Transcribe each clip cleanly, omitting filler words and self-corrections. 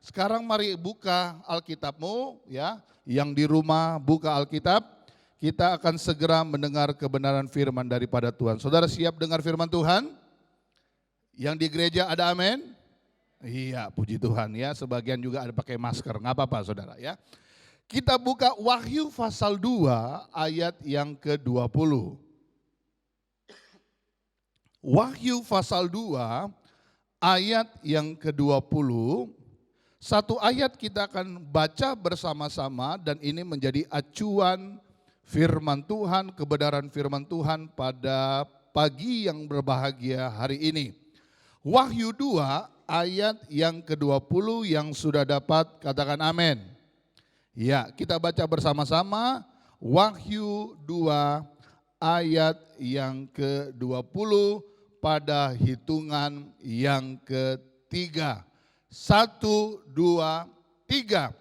Sekarang mari buka Alkitabmu ya. Yang di rumah buka Alkitab. Kita akan segera mendengar kebenaran firman daripada Tuhan. Saudara siap dengar firman Tuhan? Yang di gereja ada amin? Iya, puji Tuhan ya. Sebagian juga ada pakai masker, nggak apa-apa saudara ya. Kita buka Wahyu pasal 2 ayat yang ke-20. Wahyu pasal 2 ayat yang ke-20. Satu ayat kita akan baca bersama-sama dan ini menjadi acuan firman Tuhan, kebenaran firman Tuhan pada pagi yang berbahagia hari ini. Wahyu 2 ayat yang ke-20 yang sudah dapat katakan amin. Ya, kita baca bersama-sama Wahyu 2 ayat yang ke-20 pada hitungan yang ketiga. 1, 2, 3.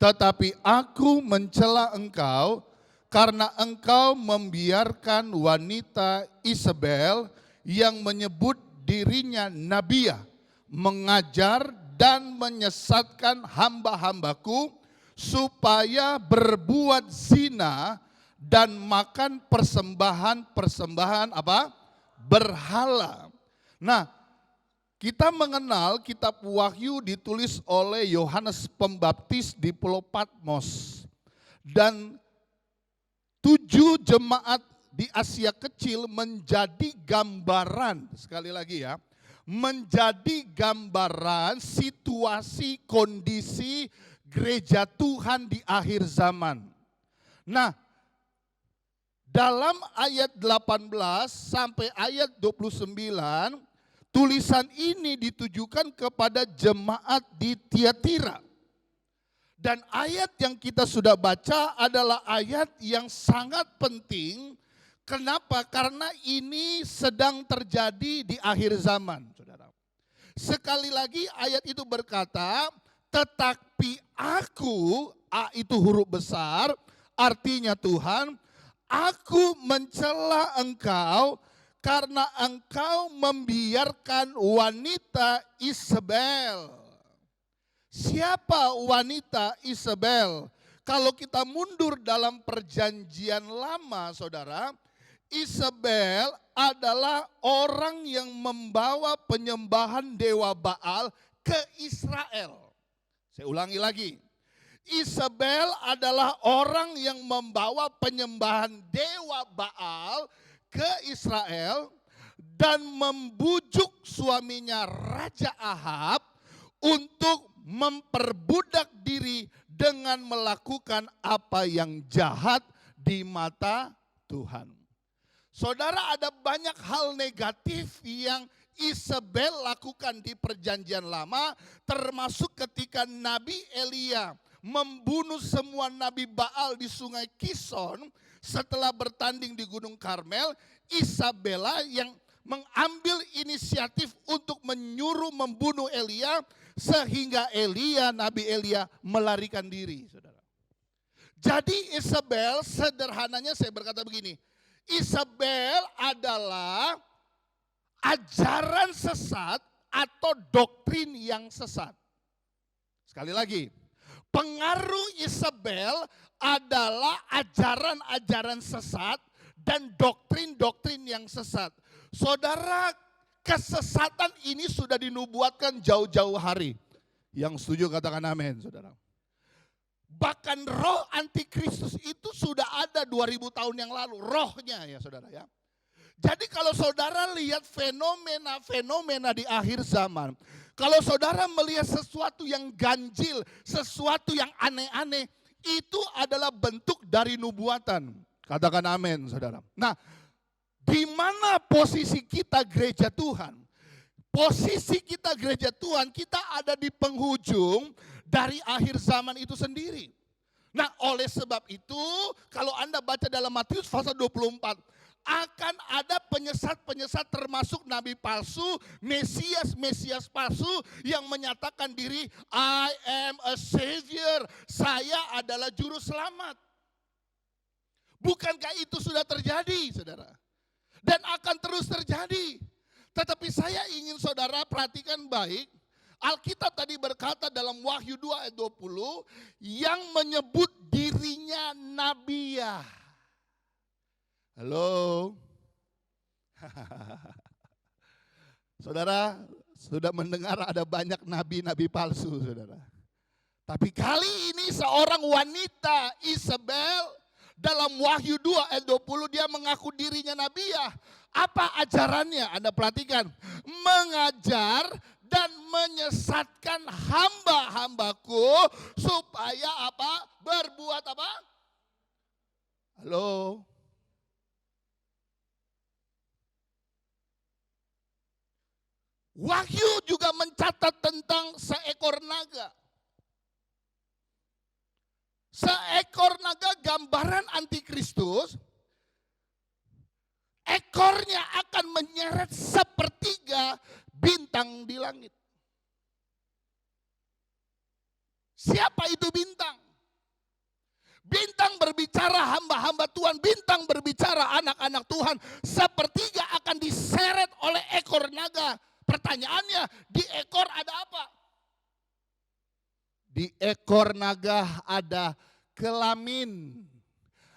Tetapi aku mencela engkau karena engkau membiarkan wanita Isabel yang menyebut dirinya nabiah mengajar dan menyesatkan hamba-hambaku supaya berbuat zina dan makan persembahan-persembahan apa? Berhala. Nah, kita mengenal kitab Wahyu ditulis oleh Yohanes Pembaptis di Pulau Patmos. Dan 7 jemaat di Asia Kecil menjadi gambaran, sekali lagi ya, menjadi gambaran situasi kondisi gereja Tuhan di akhir zaman. Nah, dalam ayat 18 sampai ayat 29, tulisan ini ditujukan kepada jemaat di Tiatira. Dan ayat yang kita sudah baca adalah ayat yang sangat penting. Kenapa? Karena ini sedang terjadi di akhir zaman, saudara. Sekali lagi ayat itu berkata, tetapi aku, A itu huruf besar, artinya Tuhan, aku mencela engkau karena engkau membiarkan wanita Isabel. Siapa wanita Isabel? Kalau kita mundur dalam perjanjian lama, saudara, Isabel adalah orang yang membawa penyembahan dewa Baal ke Israel. Saya ulangi lagi. Isabel adalah orang yang membawa penyembahan dewa Baal ke Israel dan membujuk suaminya Raja Ahab untuk memperbudak diri dengan melakukan apa yang jahat di mata Tuhan. Saudara, ada banyak hal negatif yang Isabel lakukan di perjanjian lama, termasuk ketika Nabi Elia membunuh semua Nabi Baal di sungai Kison. Setelah bertanding di Gunung Karmel, Isabella yang mengambil inisiatif untuk menyuruh membunuh Elia, sehingga Nabi Elia melarikan diri, saudara. Jadi Isabel, sederhananya saya berkata begini, Isabel adalah ajaran sesat atau doktrin yang sesat. Sekali lagi, pengaruh Isabel adalah ajaran-ajaran sesat dan doktrin-doktrin yang sesat. Saudara, kesesatan ini sudah dinubuatkan jauh-jauh hari. Yang setuju katakan amin, saudara. Bahkan roh antikristus itu sudah ada 2000 tahun yang lalu, rohnya ya saudara ya. Jadi kalau saudara lihat fenomena-fenomena di akhir zaman, kalau saudara melihat sesuatu yang ganjil, sesuatu yang aneh-aneh, itu adalah bentuk dari nubuatan. Katakan amin, saudara. Nah, di mana posisi kita gereja Tuhan? Posisi kita gereja Tuhan, kita ada di penghujung dari akhir zaman itu sendiri. Nah, oleh sebab itu, kalau Anda baca dalam Matius pasal 24, akan ada penyesat-penyesat termasuk nabi palsu, Mesias palsu yang menyatakan diri, I am a savior, saya adalah juru selamat. Bukankah itu sudah terjadi, saudara? Dan akan terus terjadi. Tetapi saya ingin saudara perhatikan baik, Alkitab tadi berkata dalam Wahyu 2 ayat 20, yang menyebut dirinya Nabiya. Halo. Saudara, sudah mendengar ada banyak nabi-nabi palsu, saudara. Tapi kali ini seorang wanita, Isabel, dalam Wahyu 2 ayat 20 dia mengaku dirinya Nabiya. Apa ajarannya? Anda perhatikan. Mengajar dan menyesatkan hamba-hambaku supaya apa? Berbuat apa? Halo. Wahyu juga mencatat tentang seekor naga. Seekor naga gambaran antikristus, ekornya akan menyeret sepertiga bintang di langit. Siapa itu bintang? Bintang berbicara hamba-hamba Tuhan, bintang berbicara anak-anak Tuhan. Sepertiga akan diseret oleh ekor naga. Pertanyaannya, di ekor ada apa? Di ekor naga ada kelamin.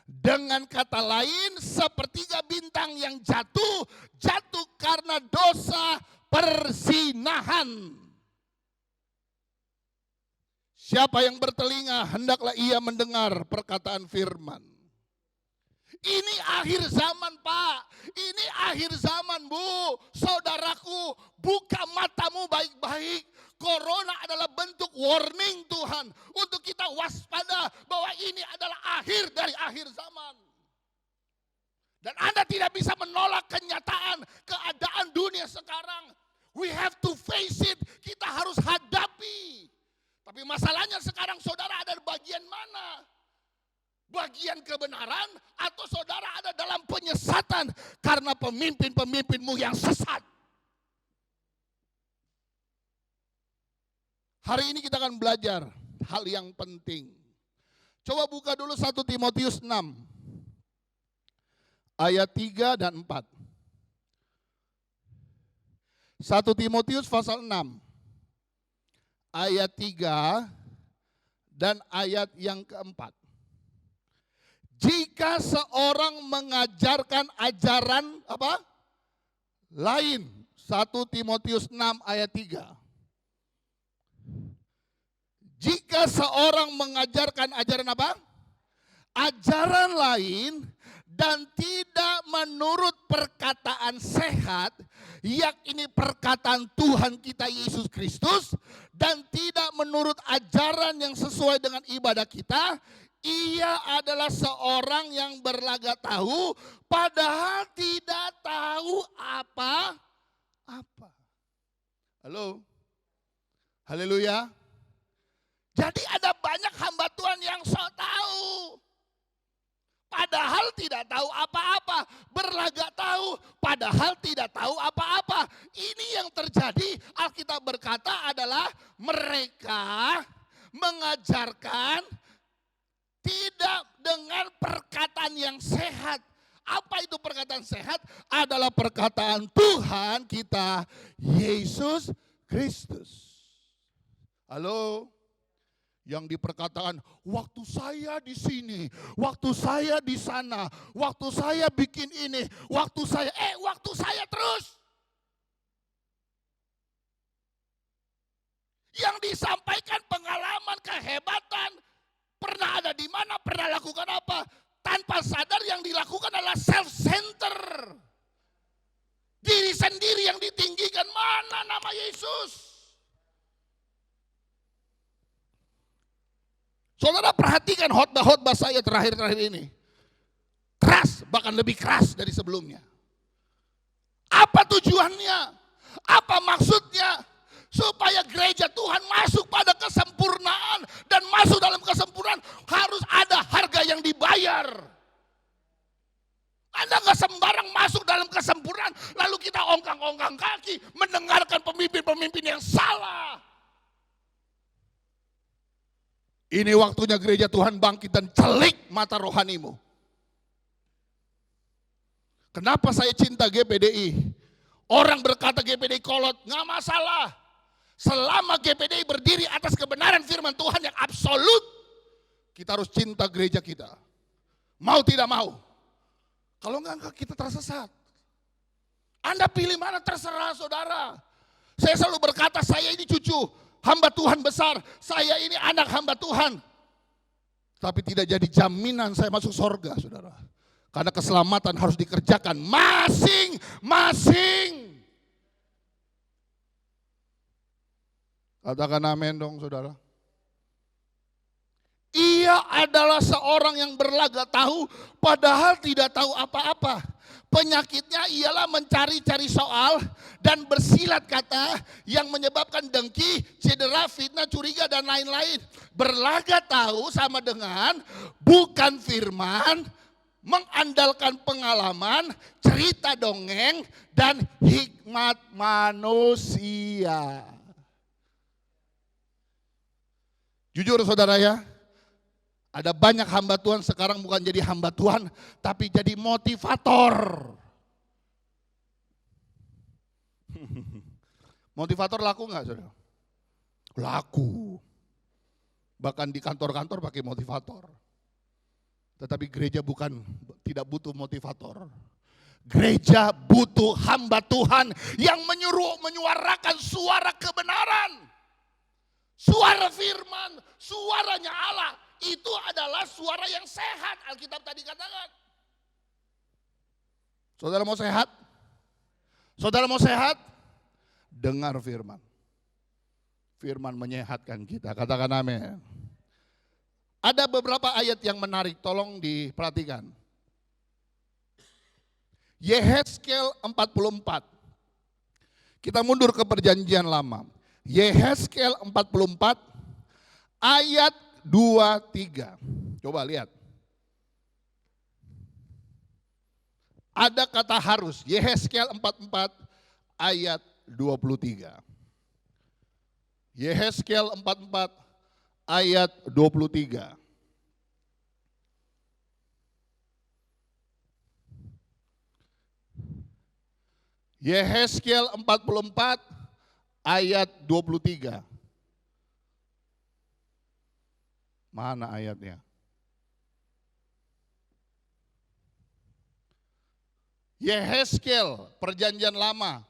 Dengan kata lain, sepertiga bintang yang jatuh karena dosa perzinahan. Siapa yang bertelinga, hendaklah ia mendengar perkataan firman. Ini akhir zaman, Pak. Ini akhir zaman, Bu. Saudaraku, buka matamu baik-baik. Corona adalah bentuk warning Tuhan untuk kita waspada bahwa ini adalah akhir dari akhir zaman. Dan Anda tidak bisa menolak kenyataan keadaan dunia sekarang. We have to face it. Kita harus hadapi. Tapi masalahnya sekarang saudara ada di bagian mana? Bagian kebenaran atau saudara ada dalam penyesatan karena pemimpin-pemimpinmu yang sesat? Hari ini kita akan belajar hal yang penting. Coba buka dulu 1 Timotius 6 ayat 3 dan 4. 1 Timotius pasal 6 ayat 3 dan ayat yang keempat. Jika seorang mengajarkan ajaran apa? Lain. 1 Timotius 6 ayat 3. Jika seorang mengajarkan ajaran apa? Ajaran lain dan tidak menurut perkataan sehat, yakni perkataan Tuhan kita Yesus Kristus, dan tidak menurut ajaran yang sesuai dengan ibadah kita, ia adalah seorang yang berlagak tahu, padahal tidak tahu apa-apa. Halo? Haleluya. Jadi ada banyak hamba Tuhan yang sok tahu. Padahal tidak tahu apa-apa. Berlagak tahu, padahal tidak tahu apa-apa. Ini yang terjadi, Alkitab berkata adalah mereka mengajarkan tidak dengan perkataan yang sehat. Apa itu perkataan sehat? Adalah perkataan Tuhan kita, Yesus Kristus. Halo? Yang diperkataan, waktu saya di sini, waktu saya di sana, waktu saya bikin ini, waktu saya terus. Yang disampaikan pengalaman, kehebatan, pernah ada di mana, pernah lakukan apa. Tanpa sadar yang dilakukan adalah self-center. Diri sendiri yang ditinggikan, mana nama Yesus. Saudara perhatikan khotbah-khotbah saya terakhir-terakhir ini. Keras, bahkan lebih keras dari sebelumnya. Apa tujuannya? Apa maksudnya? Supaya gereja Tuhan masuk pada kesempurnaan. Dan masuk dalam kesempurnaan harus ada harga yang dibayar. Anda gak sembarang masuk dalam kesempurnaan lalu kita ongkang-ongkang kaki mendengarkan pemimpin-pemimpin yang salah. Ini waktunya gereja Tuhan bangkit dan celik mata rohanimu. Kenapa saya cinta GPDI? Orang berkata GPDI kolot, gak masalah. Selama GPDI berdiri atas kebenaran firman Tuhan yang absolut, kita harus cinta gereja kita. Mau tidak mau. Kalau enggak kita tersesat. Anda pilih mana terserah saudara. Saya selalu berkata, saya ini cucu hamba Tuhan besar. Saya ini anak hamba Tuhan. Tapi tidak jadi jaminan saya masuk surga, saudara. Karena keselamatan harus dikerjakan masing-masing. Katakan amin dong, saudara. Ia adalah seorang yang berlagak tahu, padahal tidak tahu apa-apa. Penyakitnya ialah mencari-cari soal dan bersilat kata yang menyebabkan dengki, cedera, fitnah, curiga, dan lain-lain. Berlagak tahu sama dengan bukan firman, mengandalkan pengalaman, cerita dongeng, dan hikmat manusia. Jujur saudara ya, ada banyak hamba Tuhan sekarang bukan jadi hamba Tuhan, tapi jadi motivator. Motivator laku nggak saudara? Laku. Bahkan di kantor-kantor pakai motivator. Tetapi gereja tidak butuh motivator. Gereja butuh hamba Tuhan yang menyuarakan suara kebenaran. Suara firman, suaranya Allah. Itu adalah suara yang sehat, Alkitab tadi katakan. Saudara mau sehat? Saudara mau sehat? Dengar firman. Firman menyehatkan kita, katakan amin. Ada beberapa ayat yang menarik, tolong diperhatikan. Yehezkiel 44. Kita mundur ke perjanjian lama. Yehezkiel 44 ayat 2-3. Coba lihat. Ada kata harus. Yehezkiel 44 ayat 23. Yehezkiel 44 ayat 23. Yehezkiel 44 ayat 23. Mana ayatnya? Yehezkiel, perjanjian lama.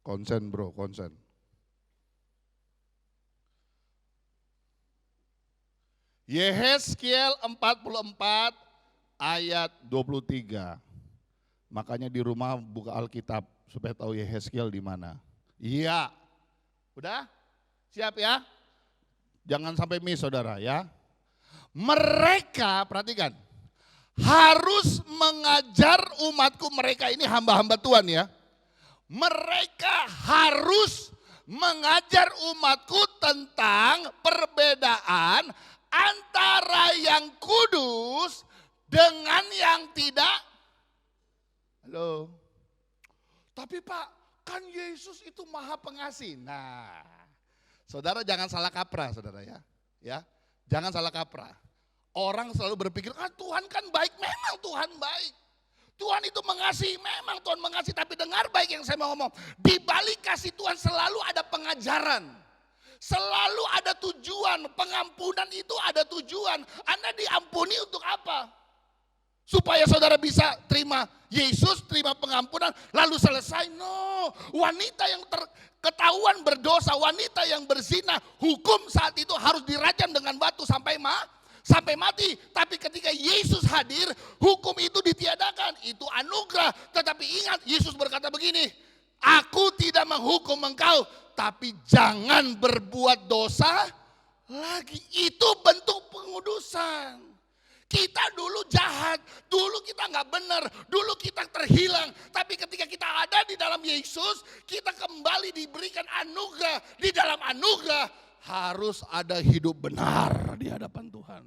Konsen bro, konsen. Yehezkiel 44 ayat 23. Makanya di rumah buka Alkitab supaya tahu Yehezkiel di mana. Iya. Udah? Siap ya? Jangan sampai miss saudara ya. Mereka, perhatikan, harus mengajar umatku, mereka ini hamba-hamba Tuhan ya. Mereka harus mengajar umatku tentang perbedaan antara yang kudus dengan yang tidak. Halo. Tapi Pak, kan Yesus itu maha pengasih. Nah, saudara jangan salah kaprah saudara ya. Ya, jangan salah kaprah. Orang selalu berpikir, Tuhan kan baik, memang Tuhan baik. Tuhan itu mengasihi, memang Tuhan mengasihi, tapi dengar baik yang saya mau ngomong. Di balik kasih Tuhan selalu ada pengajaran. Selalu ada tujuan, pengampunan itu ada tujuan. Anda diampuni untuk apa? Supaya saudara bisa terima Yesus, terima pengampunan, lalu selesai. No, wanita yang ketahuan berdosa, wanita yang berzina, hukum saat itu harus dirajam dengan batu sampai mati. Tapi ketika Yesus hadir, hukum itu ditiadakan. Itu anugerah. Tetapi ingat, Yesus berkata begini, aku tidak menghukum engkau, tapi jangan berbuat dosa lagi. Itu bentuk pengudusan. Kita dulu jahat, dulu kita nggak benar, dulu kita terhilang. Tapi ketika kita ada di dalam Yesus, kita kembali diberikan anugerah. Di dalam anugerah harus ada hidup benar di hadapan Tuhan.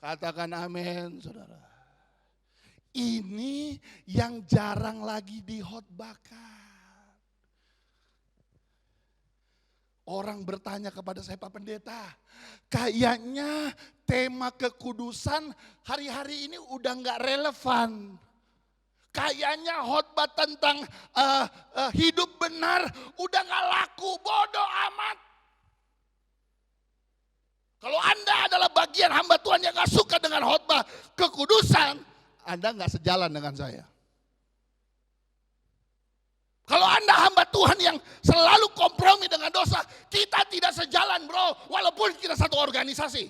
Katakan amin, saudara. Ini yang jarang lagi dihotbahkan. Orang bertanya kepada saya, Pak Pendeta, kayaknya tema kekudusan hari-hari ini udah nggak relevan. Kayaknya khotbah tentang hidup benar udah nggak laku, bodoh amat. Kalau Anda adalah bagian hamba Tuhan yang gak suka dengan khotbah kekudusan, Anda gak sejalan dengan saya. Kalau Anda hamba Tuhan yang selalu kompromi dengan dosa, kita tidak sejalan bro, walaupun kita satu organisasi.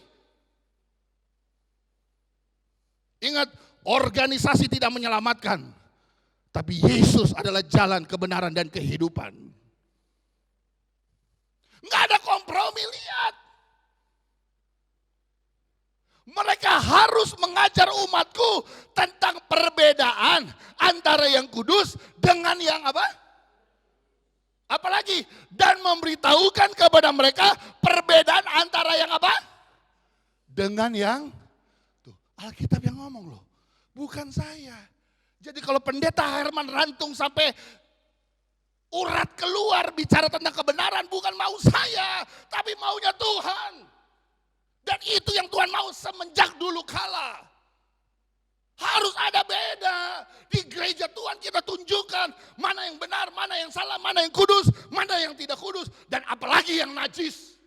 Ingat, organisasi tidak menyelamatkan, tapi Yesus adalah jalan kebenaran dan kehidupan. Nggak ada kompromi, lihat. Mereka harus mengajar umatku tentang perbedaan antara yang kudus dengan yang apa? Apalagi, dan memberitahukan kepada mereka perbedaan antara yang apa? Dengan yang, tuh Alkitab yang ngomong loh, bukan saya. Jadi kalau pendeta Herman Rantung sampai urat keluar bicara tentang kebenaran, bukan mau saya, tapi maunya Tuhan. Dan itu yang Tuhan mau semenjak dulu kala. Harus ada beda. Di gereja Tuhan kita tunjukkan mana yang benar, mana yang salah, mana yang kudus, mana yang tidak kudus. Dan apalagi yang najis.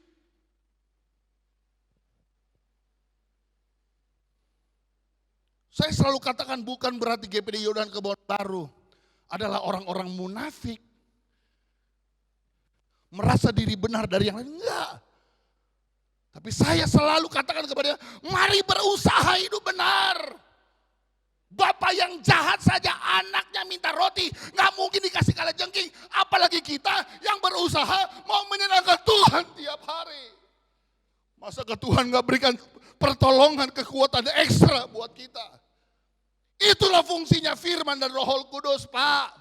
Saya selalu katakan bukan berarti GPD Yordan Kebon Baru adalah orang-orang munafik. Merasa diri benar dari yang lain. Enggak. Tapi saya selalu katakan kepada dia, mari berusaha hidup benar. Bapak yang jahat saja anaknya minta roti, gak mungkin dikasih kalajengking. Apalagi kita yang berusaha mau menyenangkan Tuhan tiap hari. Masa ke Tuhan gak berikan pertolongan, kekuatan ekstra buat kita. Itulah fungsinya firman dan Roh Kudus, Pak.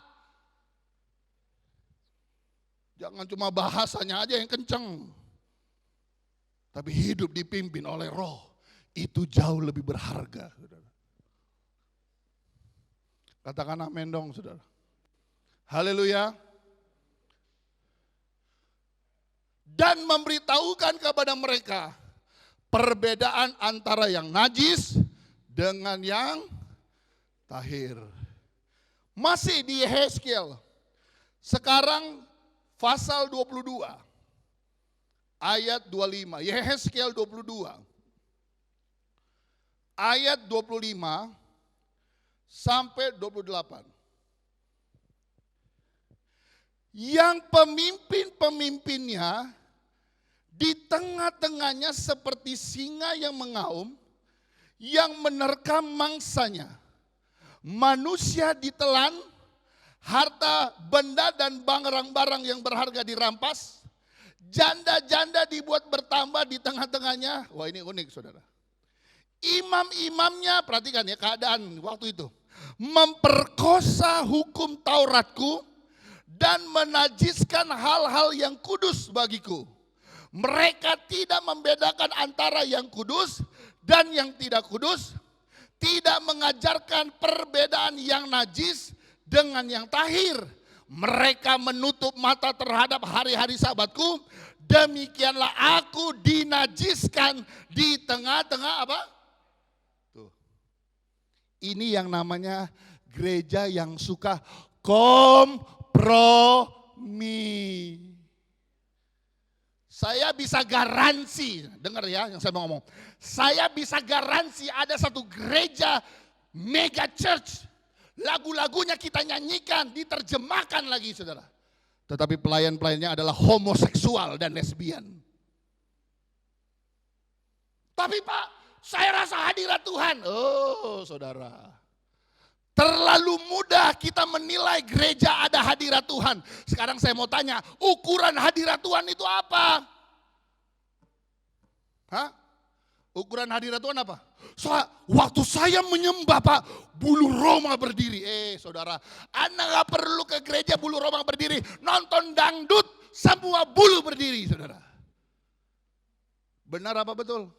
Jangan cuma bahasanya aja yang kenceng. Tapi hidup dipimpin oleh Roh, itu jauh lebih berharga. Katakan amin dong, saudara. Haleluya. Dan memberitahukan kepada mereka perbedaan antara yang najis dengan yang tahir. Masih di Yehezkiel. Sekarang pasal 22. Ayat 25. Yehezkiel 22. Ayat 25. Sampai 28. Yang pemimpin-pemimpinnya di tengah-tengahnya seperti singa yang mengaum, yang menerkam mangsanya. Manusia ditelan, harta benda dan barang-barang yang berharga dirampas, janda-janda dibuat bertambah di tengah-tengahnya. Wah, ini unik, saudara. Imam-imamnya, perhatikan ya keadaan waktu itu. Memperkosa hukum Tauratku dan menajiskan hal-hal yang kudus bagiku. Mereka tidak membedakan antara yang kudus dan yang tidak kudus. Tidak mengajarkan perbedaan yang najis dengan yang tahir. Mereka menutup mata terhadap hari-hari sabatku. Demikianlah aku dinajiskan di tengah-tengah apa? Ini yang namanya gereja yang suka kompromi. Saya bisa garansi, dengar ya yang saya mau ngomong. Saya bisa garansi ada satu gereja mega church. Lagu-lagunya kita nyanyikan, diterjemahkan lagi saudara. Tetapi pelayan-pelayannya adalah homoseksual dan lesbian. Tapi Pak, saya rasa hadirat Tuhan. Oh saudara, terlalu mudah kita menilai gereja ada hadirat Tuhan. Sekarang saya mau tanya, ukuran hadirat Tuhan itu apa? Hah? Ukuran hadirat Tuhan apa? Waktu saya menyembah Pak, bulu roma berdiri. Saudara, Anda gak perlu ke gereja bulu roma berdiri. Nonton dangdut, semua bulu berdiri saudara. Benar apa betul?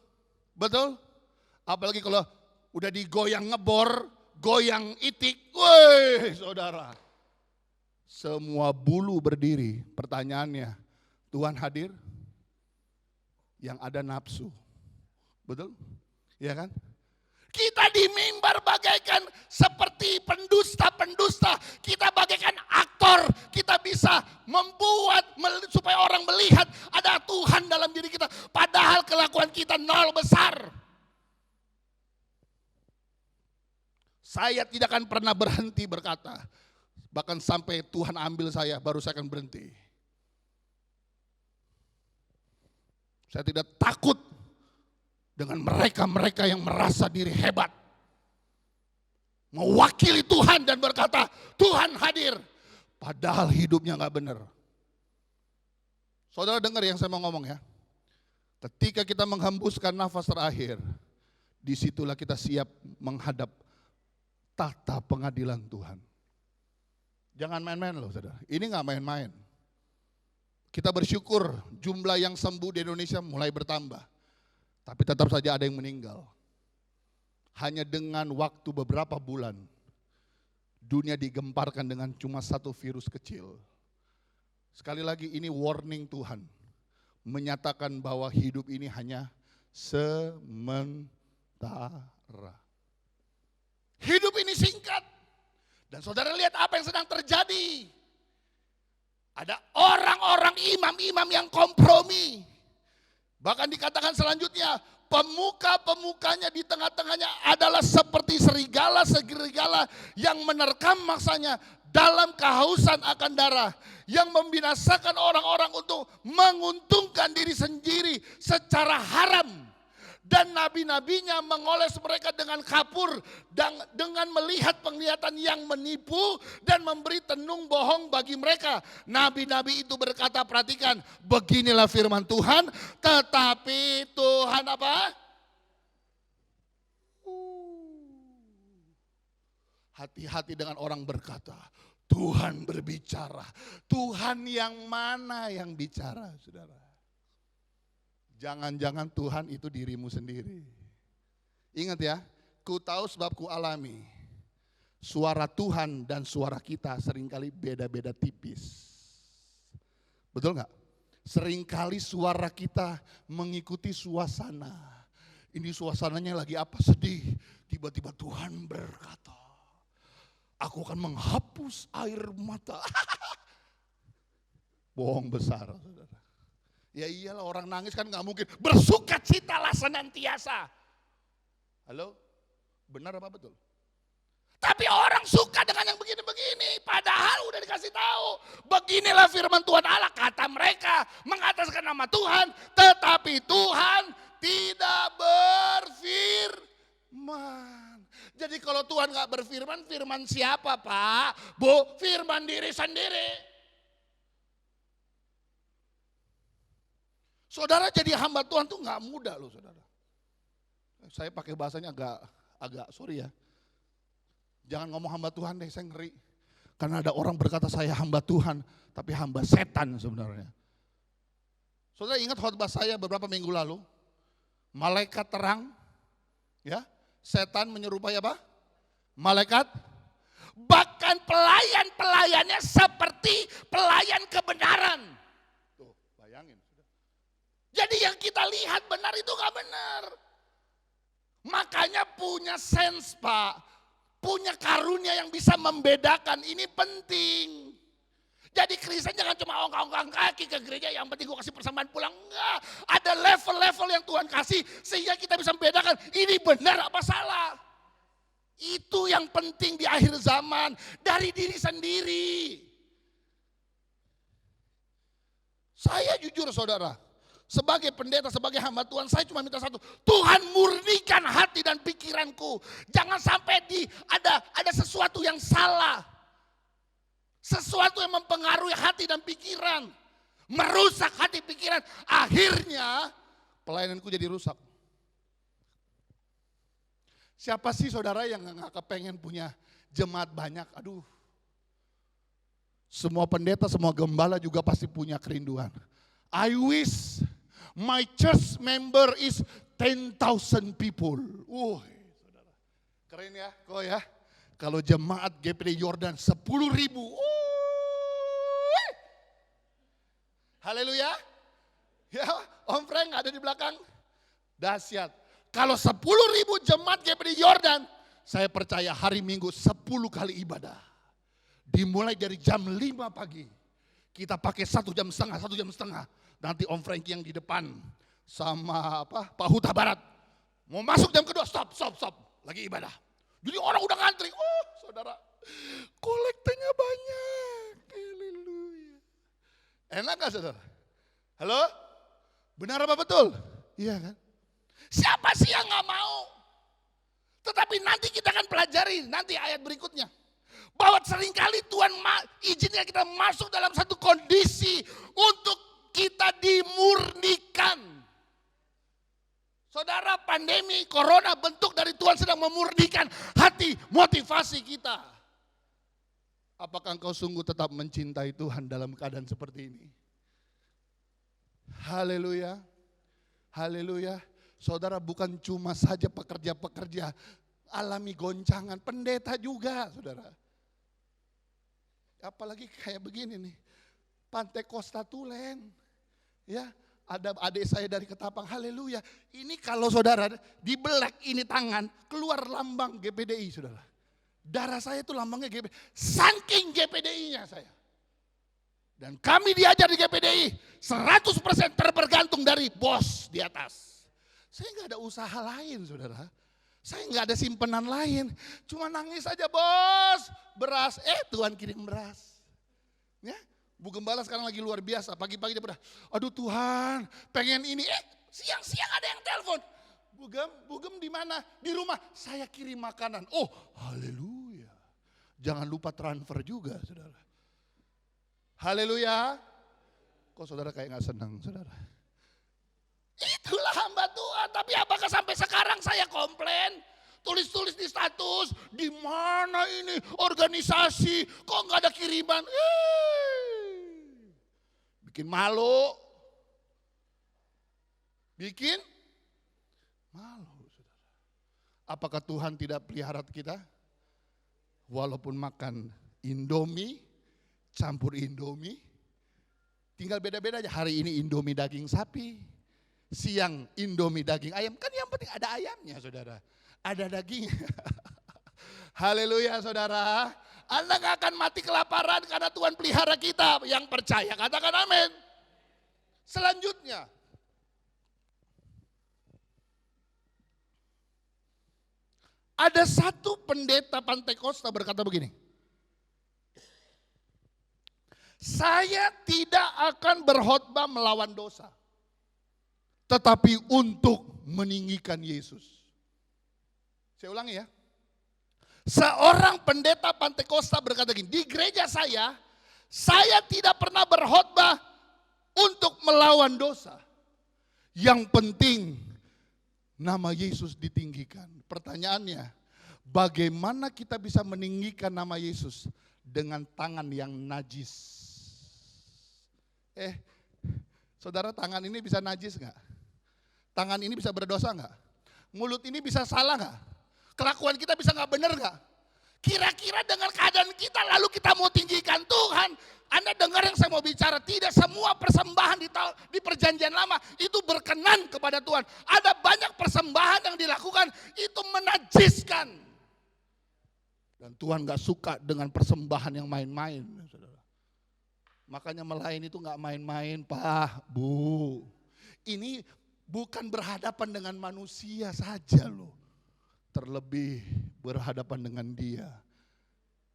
Betul? Apalagi kalau udah digoyang ngebor, goyang itik, woi saudara. Semua bulu berdiri. Pertanyaannya, Tuhan hadir? yang ada nafsu. Betul? Ya kan? Kita di mimbar bagaikan seperti pendusta-pendusta. Kita bagaikan aktor. Kita bisa membuat supaya orang melihat ada Tuhan dalam diri kita. Padahal kelakuan kita nol besar. Saya tidak akan pernah berhenti berkata. Bahkan sampai Tuhan ambil saya, baru saya akan berhenti. Saya tidak takut dengan mereka-mereka yang merasa diri hebat. Mewakili Tuhan dan berkata, Tuhan hadir. Padahal hidupnya gak benar. Saudara dengar yang saya mau ngomong ya. Ketika kita menghembuskan nafas terakhir, disitulah kita siap menghadap tahta pengadilan Tuhan. Jangan main-main loh saudara, ini gak main-main. Kita bersyukur jumlah yang sembuh di Indonesia mulai bertambah. Tapi tetap saja ada yang meninggal. Hanya dengan waktu beberapa bulan, dunia digemparkan dengan cuma satu virus kecil. Sekali lagi ini warning Tuhan. Menyatakan bahwa hidup ini hanya sementara. Hidup ini singkat. Dan saudara lihat apa yang sedang terjadi. Ada orang-orang imam-imam yang kompromi. Bahkan dikatakan selanjutnya, pemuka-pemukanya di tengah-tengahnya adalah seperti serigala-serigala yang menerkam maksanya dalam kehausan akan darah. Yang membinasakan orang-orang untuk menguntungkan diri sendiri secara haram. Dan nabi-nabinya mengoles mereka dengan kapur dan dengan melihat penglihatan yang menipu dan memberi tenung bohong bagi mereka. Nabi-nabi itu berkata, perhatikan, beginilah firman Tuhan, tetapi Tuhan apa? Hati-hati dengan orang berkata, Tuhan berbicara. Tuhan yang mana yang bicara, saudara? Jangan-jangan Tuhan itu dirimu sendiri. Ingat ya, ku tahu sebab ku alami. Suara Tuhan dan suara kita seringkali beda-beda tipis. Betul nggak? Seringkali suara kita mengikuti suasana. Ini suasananya lagi apa? Sedih. Tiba-tiba Tuhan berkata, aku akan menghapus air mata. Bohong besar, saudara. Ya iyalah, orang nangis kan gak mungkin bersukacitalah senantiasa. Halo? Benar apa betul? Tapi orang suka dengan yang begini-begini. Padahal udah dikasih tahu. Beginilah firman Tuhan Allah, kata mereka mengataskan nama Tuhan. Tetapi Tuhan tidak berfirman. Jadi kalau Tuhan gak berfirman, firman siapa Pak? Bu, firman diri sendiri. Saudara jadi hamba Tuhan tuh gak mudah loh saudara. Saya pakai bahasanya agak sorry ya. Jangan ngomong hamba Tuhan deh, saya ngeri. Karena ada orang berkata saya hamba Tuhan, tapi hamba setan sebenarnya. Saudara ingat khotbah saya beberapa minggu lalu? Malaikat terang, ya, setan menyerupai apa? Malaikat. Bahkan pelayan-pelayannya seperti pelayan kebenaran. Tuh, bayangin. Jadi yang kita lihat benar itu gak benar. Makanya punya sense Pak. Punya karunia yang bisa membedakan, ini penting. Jadi Kristen jangan cuma ongkang-ongkang kaki ke gereja, yang penting gue kasih persembahan pulang. Enggak, ada level-level yang Tuhan kasih sehingga kita bisa membedakan ini benar apa salah. Itu yang penting di akhir zaman, dari diri sendiri. Saya jujur saudara, sebagai pendeta, sebagai hamba Tuhan, saya cuma minta satu. Tuhan murnikan hati dan pikiranku. Jangan sampai ada sesuatu yang salah. Sesuatu yang mempengaruhi hati dan pikiran. Merusak hati pikiran. Akhirnya pelayananku jadi rusak. Siapa sih saudara yang gak kepengen punya jemaat banyak? Aduh. Semua pendeta, semua gembala juga pasti punya kerinduan. I wish my church member is 10,000 people. Saudara. Keren ya, kok ya. Kalau jemaat GPD Yordan 10.000. Haleluya. Ya, Om Frank ada di belakang. Dahsyat. Kalau 10.000 jemaat GPD Yordan, saya percaya hari Minggu 10 kali ibadah. Dimulai dari jam 5 pagi. Kita pakai 1 jam setengah. Nanti Om Frank yang di depan sama Pak Huta Barat. Mau masuk jam kedua, stop. Lagi ibadah. Jadi orang udah ngantri. Oh saudara, kolektanya banyak. Haleluya. Enak gak saudara? Halo? Benar apa betul? Iya kan? Siapa sih yang gak mau? Tetapi nanti kita akan pelajari nanti ayat berikutnya. Bahwa seringkali Tuhan izinkan kita masuk dalam satu kondisi untuk kita dimurnikan. Saudara, pandemi corona bentuk dari Tuhan sedang memurnikan hati motivasi kita. Apakah engkau sungguh tetap mencintai Tuhan dalam keadaan seperti ini? Haleluya. Haleluya. Saudara, bukan cuma saja pekerja-pekerja alami goncangan, pendeta juga saudara. Apalagi kayak begini nih, Pantai Kosta Tulen. Ya, ada adik saya dari Ketapang, haleluya. Ini kalau saudara dibelek ini tangan, keluar lambang GPDI saudara. Darah saya itu lambangnya GPDI, saking GPDI-nya saya. Dan kami diajar di GPDI 100% terbergantung dari bos di atas. Saya nggak ada usaha lain saudara. Saya nggak ada simpenan lain. Cuma nangis aja bos, beras. Tuhan kirim beras. Ya, Bu Gembala sekarang lagi luar biasa. Pagi-pagi dia pada, aduh Tuhan pengen ini. Siang-siang ada yang telepon. Bu Gem di mana? Di rumah. Saya kirim makanan. Oh haleluya. Jangan lupa transfer juga saudara. Haleluya. Kok saudara kayak gak senang saudara? Itulah hamba Tuhan. Tapi apakah sampai sekarang saya komplain? Tulis-tulis di status. Di mana ini organisasi? Kok gak ada kiriman? Bikin malu. Bikin malu saudara. Apakah Tuhan tidak pelihara kita? Walaupun makan Indomie, campur Indomie, tinggal beda-beda aja. Hari ini Indomie daging sapi, siang Indomie daging ayam. Kan yang penting ada ayamnya saudara, ada daging. Haleluya saudara. Anda gak akan mati kelaparan karena Tuhan pelihara kita. Yang percaya katakan amin. Selanjutnya, ada satu pendeta Pantai Kosta berkata begini. Saya tidak akan berkhotbah melawan dosa, tetapi untuk meninggikan Yesus. Saya ulangi ya. Seorang pendeta Pantai Kosta berkata gini, di gereja saya tidak pernah berkhotbah untuk melawan dosa. Yang penting nama Yesus ditinggikan. Pertanyaannya, bagaimana kita bisa meninggikan nama Yesus dengan tangan yang najis? Saudara, tangan ini bisa najis gak? Tangan ini bisa berdosa gak? Mulut ini bisa salah gak? Kelakuan kita bisa gak benar gak? Kira-kira dengan keadaan kita lalu kita mau tinggikan Tuhan. Anda dengar yang saya mau bicara, tidak semua persembahan di perjanjian lama itu berkenan kepada Tuhan. Ada banyak persembahan yang dilakukan itu menajiskan. Dan Tuhan gak suka dengan persembahan yang main-main. Makanya melayani itu gak main-main Pak, Bu. Ini bukan berhadapan dengan manusia saja loh. Terlebih berhadapan dengan Dia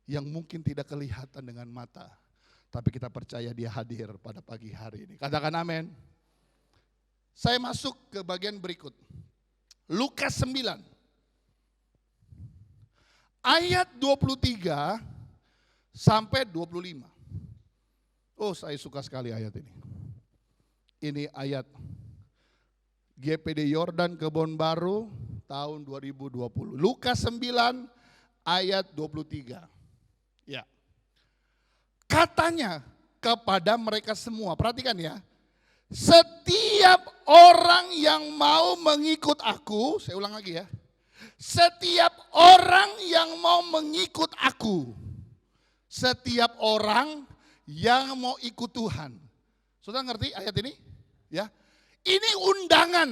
yang mungkin tidak kelihatan dengan mata. Tapi kita percaya Dia hadir pada pagi hari ini. Katakan amin. Saya masuk ke bagian berikut. Lukas 9. Ayat 23 sampai 25. Oh, saya suka sekali ayat ini. Ini ayat GPD Yordan Kebon Baru tahun 2020. Lukas 9 ayat 23. Ya. Katanya kepada mereka semua, perhatikan ya. Setiap orang yang mau mengikut aku, saya ulang lagi ya. Setiap orang yang mau mengikut aku. Setiap orang yang mau ikut Tuhan. Saudara ngerti ayat ini? Ya. Ini undangan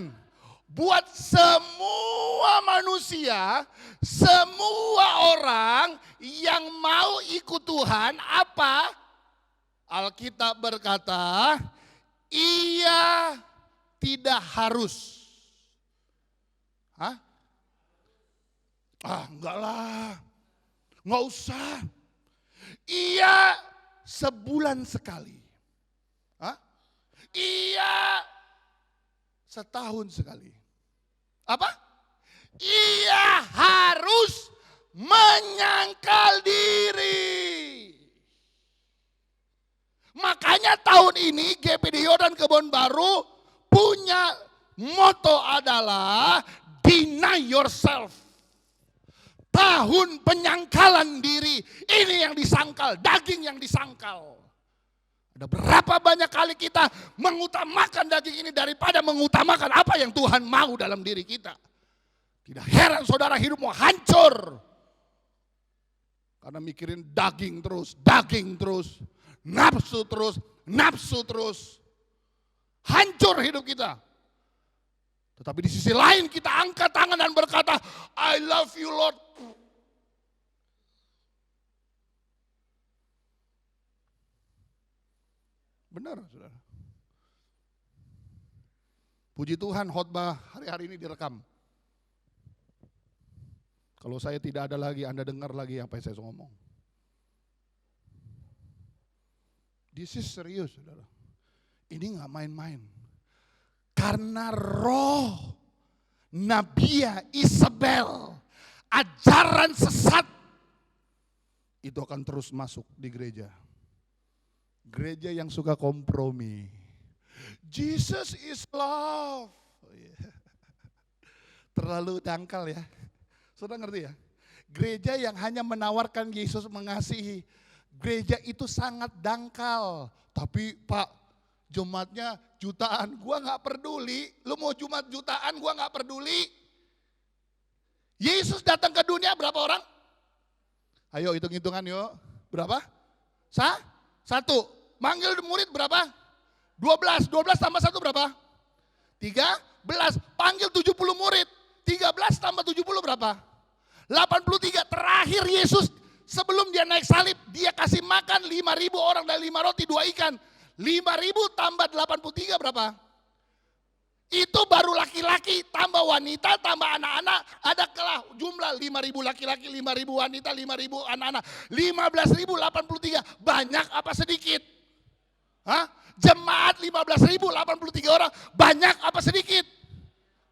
buat semua manusia, semua orang yang mau ikut Tuhan. Apa? Alkitab berkata, ia tidak harus. Hah? Enggak lah, enggak usah. Ia sebulan sekali. Hah? Ia setahun sekali. Apa? Ia harus menyangkal diri. Makanya tahun ini GPD Yordan Kebon Baru punya moto adalah deny yourself. Tahun penyangkalan diri. Ini yang disangkal, daging yang disangkal. Ada berapa banyak kali kita mengutamakan daging ini daripada mengutamakan apa yang Tuhan mau dalam diri kita. Tidak heran saudara hidupmu hancur. Karena mikirin daging terus, nafsu terus. Hancur hidup kita. Tetapi di sisi lain kita angkat tangan dan berkata, I love you Lord. Benar, saudara. Puji Tuhan, khotbah hari-hari ini direkam. Kalau saya tidak ada lagi, Anda dengar lagi apa yang saya ngomong. This is serius, saudara. Ini nggak main-main. Karena roh Nabiya Isabel, ajaran sesat, itu akan terus masuk di gereja. Gereja yang suka kompromi. Jesus is love. Terlalu dangkal ya. Saudara ngerti ya? Gereja yang hanya menawarkan Yesus mengasihi. Gereja itu sangat dangkal. Tapi Pak, jemaatnya jutaan. Gua gak peduli. Lu mau jemaat jutaan, gua gak peduli. Yesus datang ke dunia berapa orang? Ayo hitung-hitungan yuk. Berapa? Satu. Manggil murid berapa? 12 tambah 1 berapa? 13. Panggil 70 murid. 13 tambah 70 berapa? 83. Terakhir Yesus sebelum dia naik salib, dia kasih makan 5.000 orang dan 5 roti 2 ikan. 5.000 tambah 83 berapa? Itu baru laki-laki, tambah wanita, tambah anak-anak. Ada kelah jumlah 5.000 laki-laki, 5.000 wanita, 5.000 anak-anak. 15.083. Banyak apa sedikit? Hah? Jemaat 15.083 orang, banyak apa sedikit?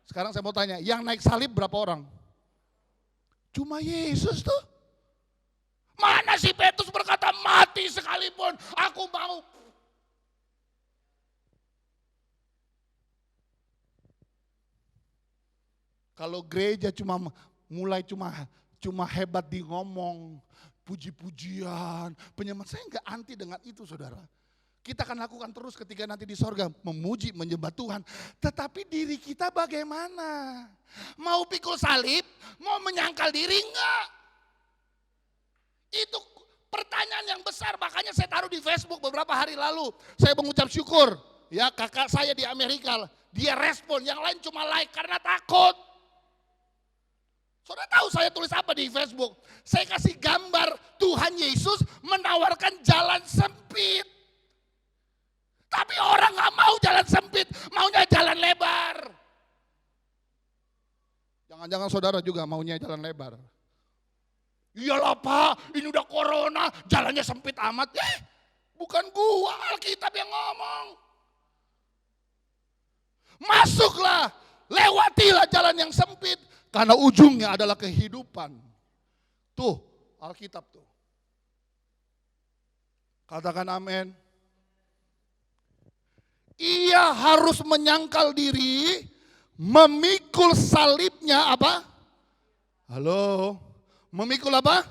Sekarang saya mau tanya, yang naik salib berapa orang? Cuma Yesus tuh. Mana si Petrus berkata, mati sekalipun aku mau. Kalau gereja cuma hebat di ngomong, puji-pujian, penyembah, saya enggak anti dengan itu saudara. Kita akan lakukan terus ketika nanti di sorga, memuji, menyembah Tuhan. Tetapi diri kita bagaimana? Mau pikul salib, mau menyangkal diri enggak? Itu pertanyaan yang besar, makanya saya taruh di Facebook beberapa hari lalu. Saya mengucap syukur, ya kakak saya di Amerika, dia respon, yang lain cuma like karena takut. Saudara tahu saya tulis apa di Facebook? Saya kasih gambar Tuhan Yesus menawarkan jalan sempit. Tapi orang gak mau jalan sempit, maunya jalan lebar. Jangan-jangan saudara juga maunya jalan lebar. Iyalah Pak, ini udah corona, jalannya sempit amat. Bukan gua, Alkitab yang ngomong. Masuklah, lewatilah jalan yang sempit. Karena ujungnya adalah kehidupan. Tuh, Alkitab tuh. Katakan amin. Ia harus menyangkal diri, memikul salibnya apa? Halo, memikul apa?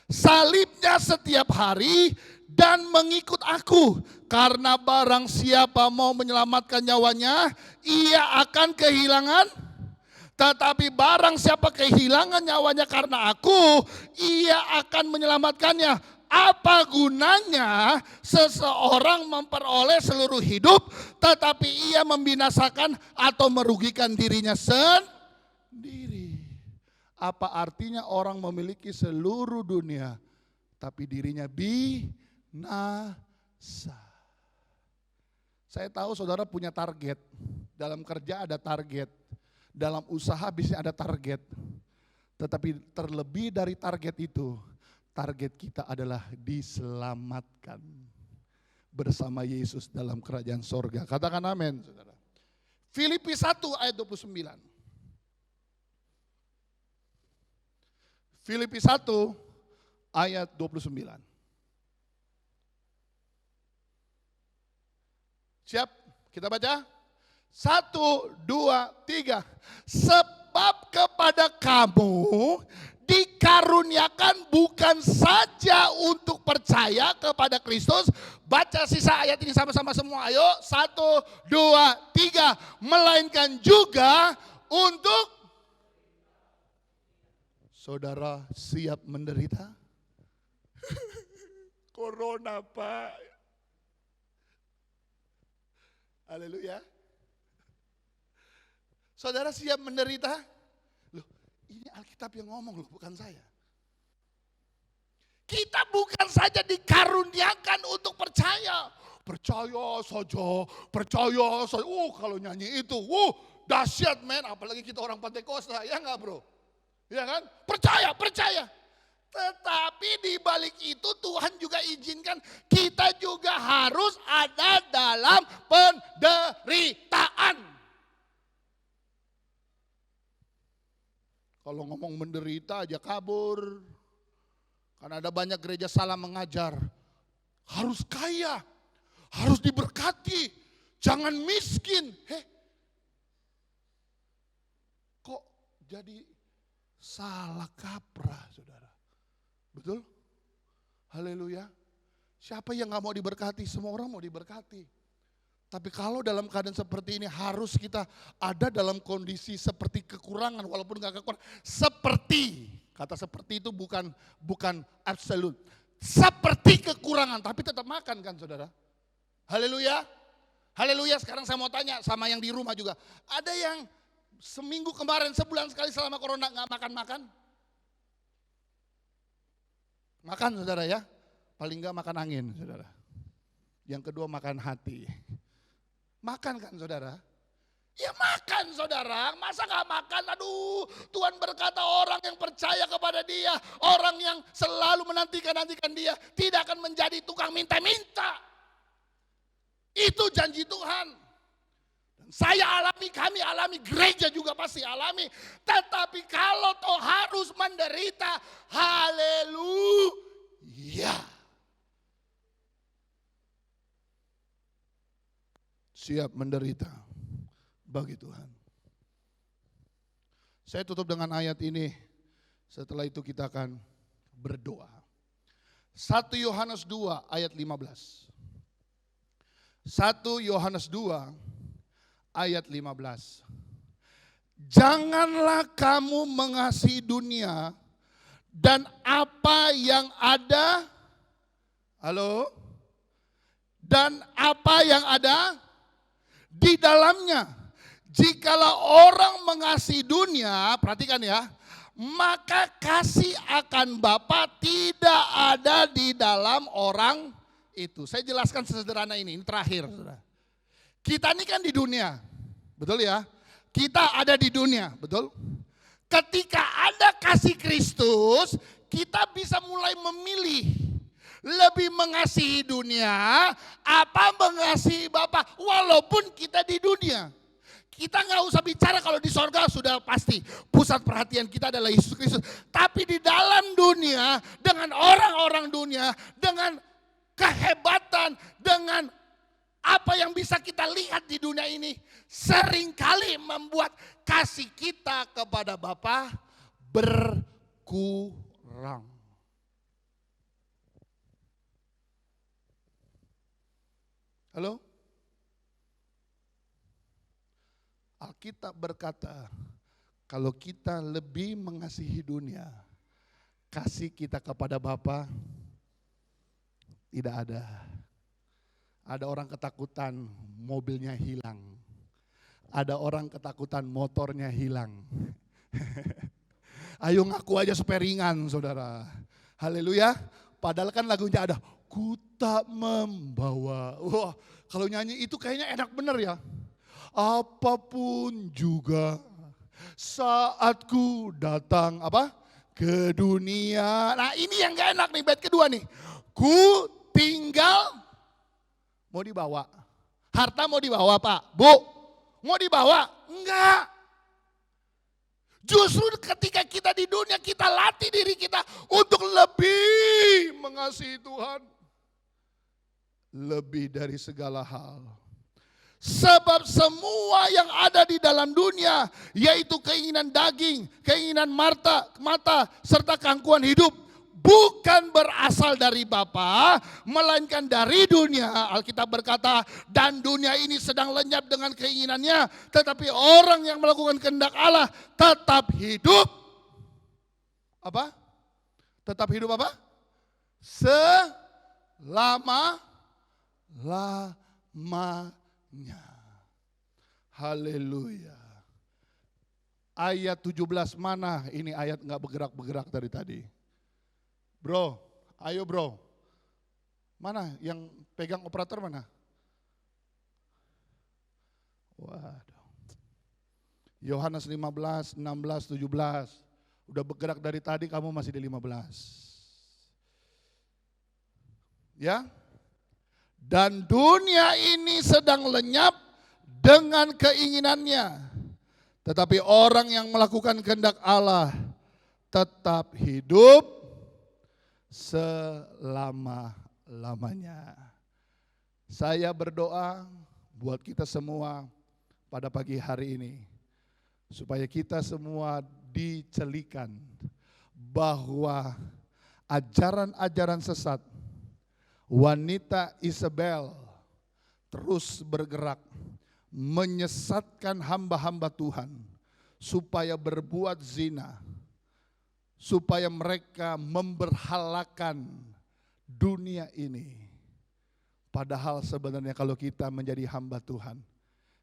Salibnya setiap hari dan mengikut aku. Karena barang siapa mau menyelamatkan nyawanya, ia akan kehilangan. Tetapi barang siapa kehilangan nyawanya karena aku, ia akan menyelamatkannya. Apa gunanya seseorang memperoleh seluruh hidup tetapi ia membinasakan atau merugikan dirinya sendiri? Apa artinya orang memiliki seluruh dunia tapi dirinya binasa? Saya tahu saudara punya target. Dalam kerja ada target. Dalam usaha bisa ada target. Tetapi terlebih dari target itu, target kita adalah diselamatkan bersama Yesus dalam kerajaan sorga. Katakan amin, saudara. Filipi 1 ayat 29. Filipi 1 ayat 29. Siap? Kita baca? 1, 2, 3. Sebab kepada kamu dikaruniakan bukan saja untuk percaya kepada Kristus. Baca sisa ayat ini sama-sama semua. Ayo, 1, 2, 3. Melainkan juga untuk saudara siap menderita. Corona, Pak. Haleluya. Saudara siap menderita? Loh, ini Alkitab yang ngomong loh, bukan saya. Kita bukan saja dikaruniakan untuk percaya. Percaya saja, percaya saja. Kalau nyanyi itu, dahsyat men. Apalagi kita orang Pentakosta, ya enggak bro? Ya kan? Percaya, percaya. Tetapi di balik itu Tuhan juga izinkan kita juga harus ada dalam penderitaan. Kalau ngomong menderita aja kabur. Karena ada banyak gereja salah mengajar. Harus kaya, harus diberkati, jangan miskin. Kok jadi salah kaprah, saudara? Betul? Haleluya. Siapa yang gak mau diberkati? Semua orang mau diberkati. Tapi kalau dalam keadaan seperti ini harus kita ada dalam kondisi seperti kekurangan walaupun gak kekurangan. Seperti, kata seperti itu bukan absolut. Seperti kekurangan tapi tetap makan kan saudara. Haleluya. Haleluya, sekarang saya mau tanya sama yang di rumah juga. Ada yang seminggu kemarin, sebulan sekali selama corona gak makan-makan? Makan saudara ya, paling gak makan angin saudara. Yang kedua makan hati. Makan kan saudara? Ya makan saudara, masa gak makan? Aduh, Tuhan berkata orang yang percaya kepada dia, orang yang selalu menantikan dia, tidak akan menjadi tukang minta-minta. Itu janji Tuhan. Saya alami, kami alami, gereja juga pasti alami. Tetapi kalau toh harus menderita, haleluya. Siap menderita bagi Tuhan. Saya tutup dengan ayat ini. Setelah itu kita akan berdoa. 1 Yohanes 2 ayat 15. 1 Yohanes 2 ayat 15. Janganlah kamu mengasihi dunia dan apa yang ada. Halo? Dan apa yang ada di dalamnya. Jikalau orang mengasihi dunia, perhatikan ya, maka kasih akan Bapa tidak ada di dalam orang itu. Saya jelaskan sesederhana ini terakhir. Kita ini kan di dunia, betul ya? Kita ada di dunia, betul? Ketika ada kasih Kristus, kita bisa mulai memilih. Lebih mengasihi dunia, apa mengasihi Bapa, walaupun kita di dunia. Kita nggak usah bicara kalau di sorga sudah pasti pusat perhatian kita adalah Yesus Kristus. Tapi di dalam dunia, dengan orang-orang dunia, dengan kehebatan, dengan apa yang bisa kita lihat di dunia ini, seringkali membuat kasih kita kepada Bapa berkurang. Halo? Alkitab berkata, kalau kita lebih mengasihi dunia, kasih kita kepada Bapa Tidak ada. Ada orang ketakutan mobilnya hilang. Ada orang ketakutan motornya hilang. Ayo ngaku aja supaya ringan saudara. Haleluya. Padahal kan lagunya ada, ku tak membawa. Wah, kalau nyanyi itu kayaknya enak bener ya. Apapun juga saat ku datang ke dunia. Nah ini yang gak enak nih, bait kedua nih. Ku tinggal, mau dibawa. Harta mau dibawa Pak, Bu. Mau dibawa? Enggak. Justru ketika kita di dunia, kita latih diri kita untuk lebih mengasihi Tuhan. Lebih dari segala hal. Sebab semua yang ada di dalam dunia, yaitu keinginan daging, keinginan mata, serta keangkuhan hidup, bukan berasal dari Bapa, melainkan dari dunia. Alkitab berkata, dan dunia ini sedang lenyap dengan keinginannya, tetapi orang yang melakukan kehendak Allah tetap hidup. Apa? Tetap hidup apa? Selama-lamanya. Haleluya. Ayat 17 mana? Ini ayat gak bergerak-bergerak dari tadi. Bro, ayo bro. Mana yang pegang operator mana? Waduh. Yohanes 15, 16, 17. Udah bergerak dari tadi, kamu masih di 15. Ya. Dan dunia ini sedang lenyap dengan keinginannya. Tetapi orang yang melakukan kehendak Allah tetap hidup selama-lamanya. Saya berdoa buat kita semua pada pagi hari ini, supaya kita semua dicelikan bahwa ajaran-ajaran sesat wanita Isabel terus bergerak menyesatkan hamba-hamba Tuhan supaya berbuat zina, supaya mereka memberhalakan dunia ini. Padahal sebenarnya kalau kita menjadi hamba Tuhan,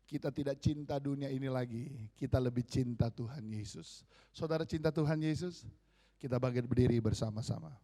kita tidak cinta dunia ini lagi, kita lebih cinta Tuhan Yesus. Saudara cinta Tuhan Yesus? Kita bangkit berdiri bersama-sama.